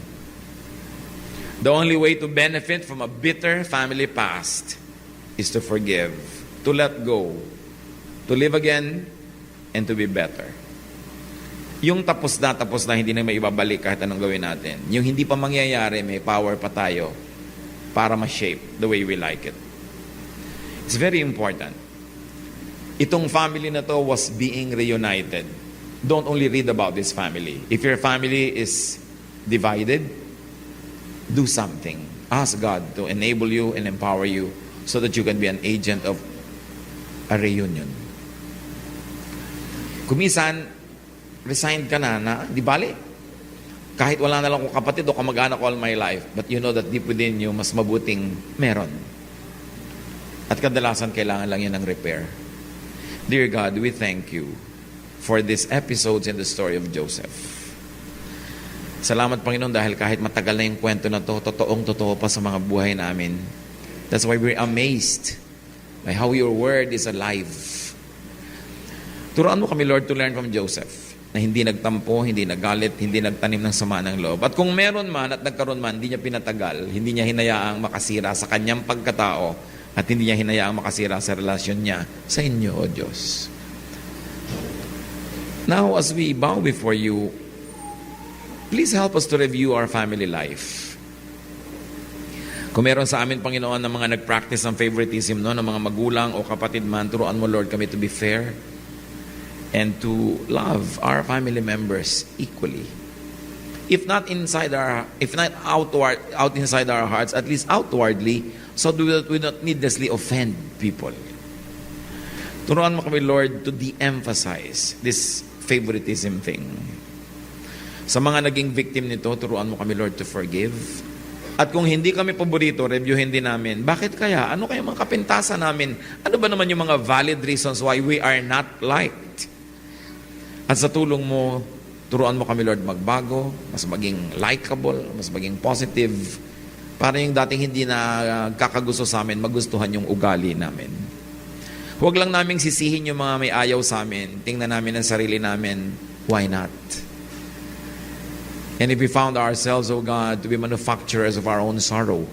The only way to benefit from a bitter family past is to forgive, to let go, to live again, and to be better. Yung tapos na hindi na may ibabalik kahit anong gawin natin. Yung hindi pa mangyayari, may power pa tayo para ma-shape the way we like it. It's very important. Itong family na to was being reunited. Don't only read about this family. If your family is divided, do something. Ask God to enable you and empower you so that you can be an agent of a reunion. Kumisan, resigned ka na, di bali. Kahit wala na lang kong kapatid o kamag-anak all my life, but you know that deep within you, mas mabuting meron. At kadalasan, kailangan lang yun ng repair. Dear God, we thank you for these episodes in the story of Joseph. Salamat, Panginoon, dahil kahit matagal na yung kwento na to, totoong-totoo pa sa mga buhay namin. That's why we're amazed by how your word is alive. Turuan mo kami, Lord, to learn from Joseph, na hindi nagtampo, hindi nagalit, hindi nagtanim ng sama ng loob. At kung meron man at nagkaroon man, hindi niya pinatagal, hindi niya hinayaang makasira sa kanyang pagkatao At hindi niya hinayaang makasira sa relasyon niya sa inyo, O Diyos. Now, as we bow before you, please help us to review our family life. Kung meron sa amin, Panginoon, ng mga nag-practice ng favoritism, no, ng mga magulang o kapatid man, turuan mo, Lord, kami to be fair and to love our family members equally. If not out inside our hearts, at least outwardly, so that we don't needlessly offend people. Turuan mo kami, Lord, to de-emphasize this favoritism thing. Sa mga naging victim nito, turuan mo kami, Lord, to forgive. At kung hindi kami paborito, reviewin din namin. Bakit kaya? Ano kaya mga kapintasan namin? Ano ba naman yung mga valid reasons why we are not liked? At sa tulong mo, turuan mo kami, Lord, magbago, mas maging likable, mas maging positive, para yung dating hindi na kakagusto sa amin, magustuhan yung ugali namin. Huwag lang naming sisihin yung mga may ayaw sa amin. Tingnan namin ang sarili namin. Why not? And if we found ourselves, O God, to be manufacturers of our own sorrow,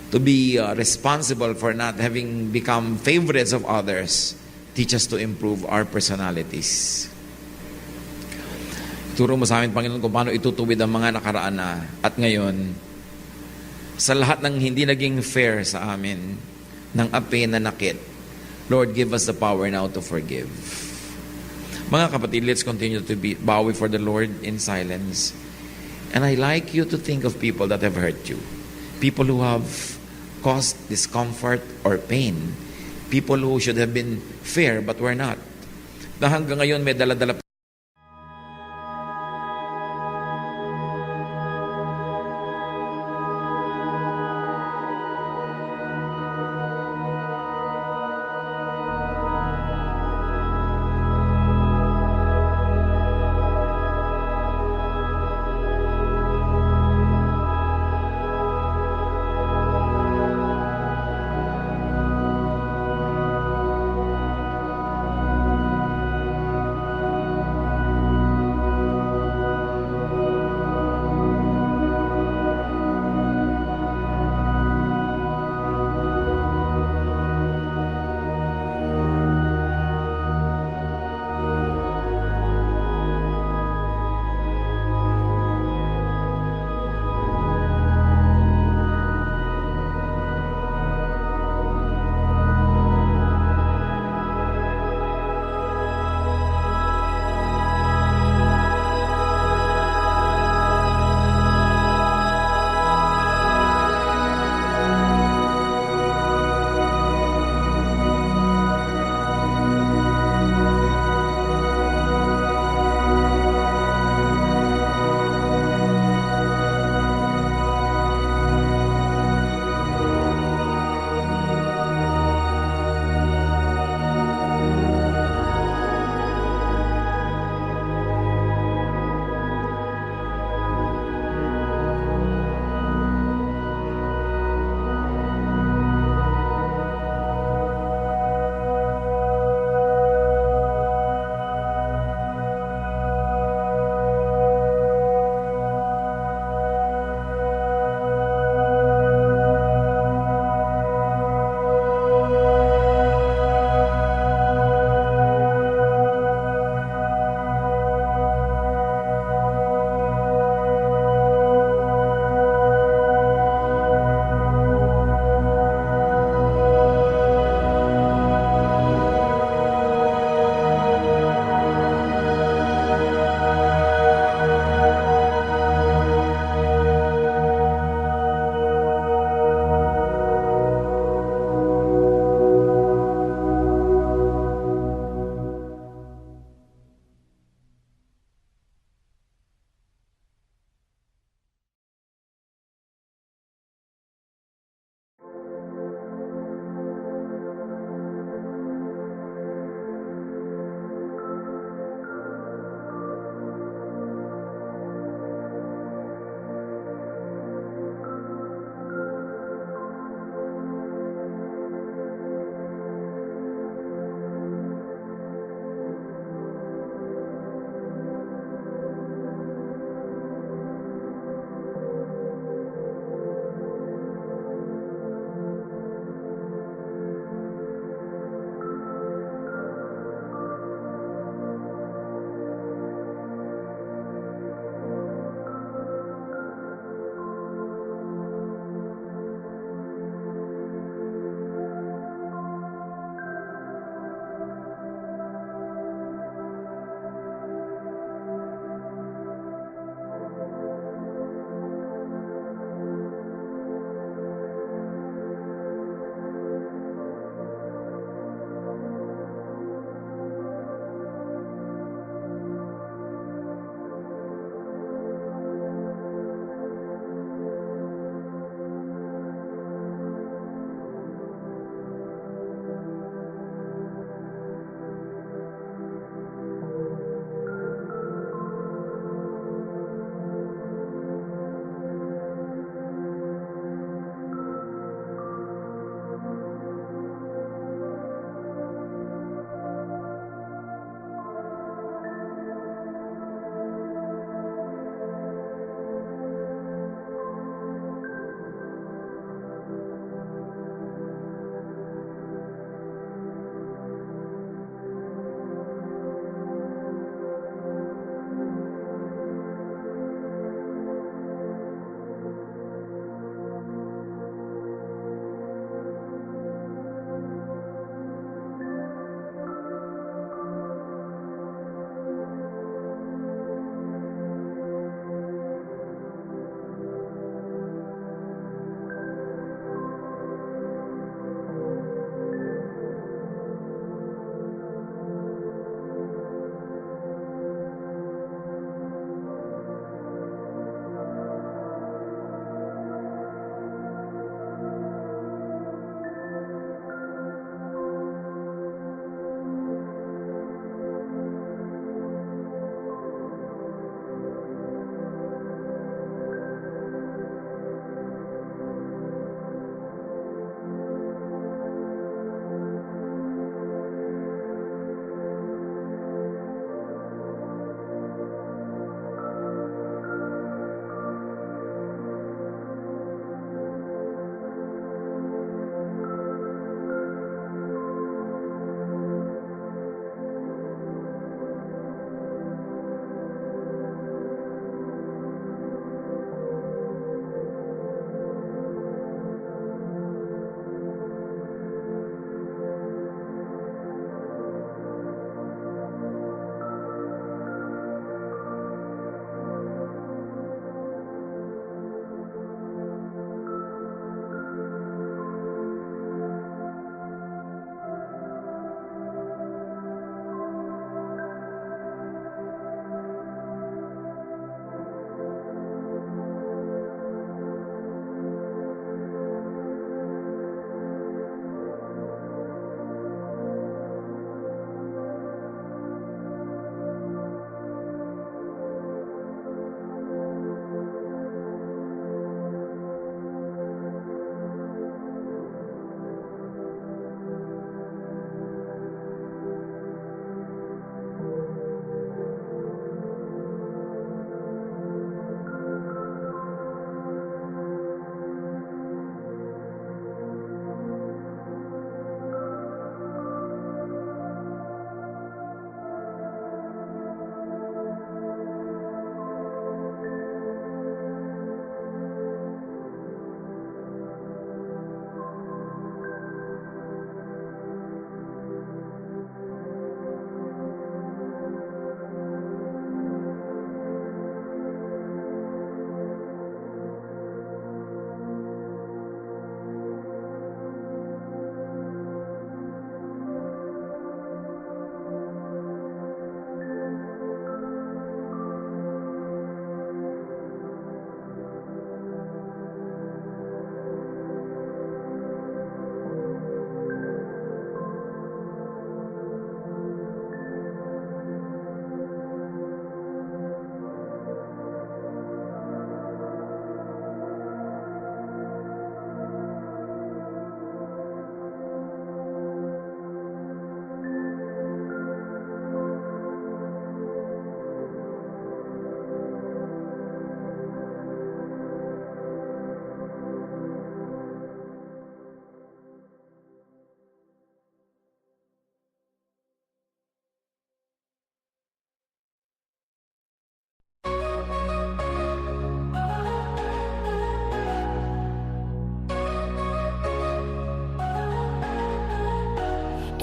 to be responsible for not having become favorites of others, teach us to improve our personalities. Turo mo sa amin, Panginoon, kung paano itutuwid ang mga nakaraan na at ngayon, sa lahat ng hindi naging fair sa amin, ng api na nakit, Lord, give us the power now to forgive. Mga kapatid, let's continue to bow before the Lord in silence. And I like you to think of people that have hurt you. People who have caused discomfort or pain. People who should have been fair but were not. Na hanggang ngayon may dala-dala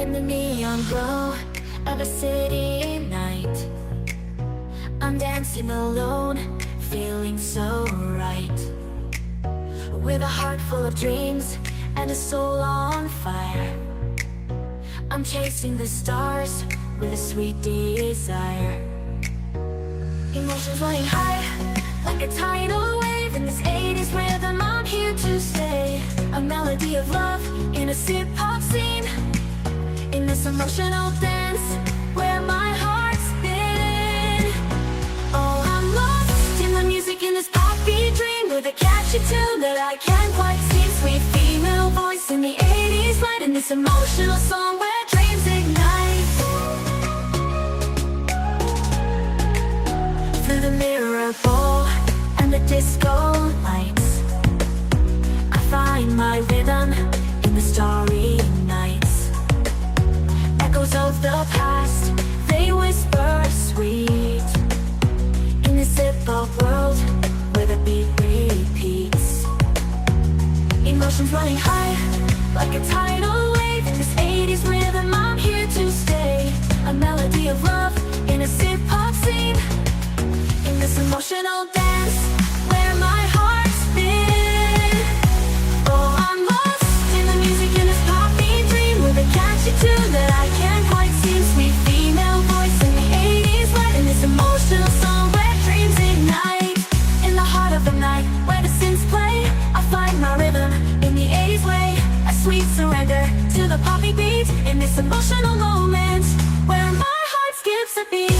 In the neon glow of a city night, I'm dancing alone, feeling so right. With a heart full of dreams and a soul on fire, I'm chasing the stars with a sweet desire. Emotions running high, like a tidal wave. In this 80s rhythm, I'm here to stay. A melody of love in a sip-hop scene. In this emotional dance, where my heart's been. Oh, I'm lost in the music, in this poppy dream, with a catchy tune that I can't quite see. Sweet female voice in the 80s light, in this emotional song where dreams ignite. Through the mirror ball and the disco lights, I find my rhythm in the starry nights. Echoes of the past, they whisper sweet. In this hip-hop world where the beat repeats. Emotions running high, like a tidal wave. In this 80s rhythm, I'm here to stay. A melody of love in a hip-hop scene. In this emotional dance, where my heart's been. Oh, I'm lost in the music, in this poppy dream, with a catchy tune that I can't quite seem. Sweet female voice in the 80s light, in this emotional song where dreams ignite. In the heart of the night, where the synths play, I find my rhythm in the 80s way. A sweet surrender to the poppy beat. In this emotional moment, where my heart skips a beat.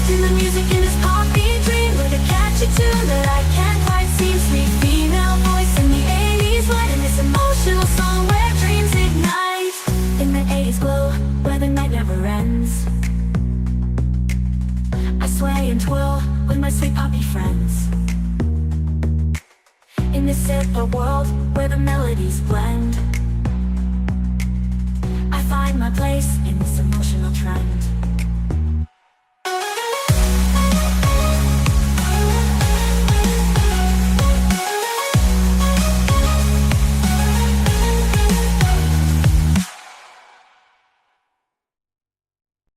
In the music, in this poppy dream, with a catchy tune that I can't quite seem. Sweet female voice in the 80s light, in this emotional song where dreams ignite. In the 80s glow, where the night never ends, I sway and twirl with my sweet poppy friends. In this hip-hop world where the melodies blend, I find my place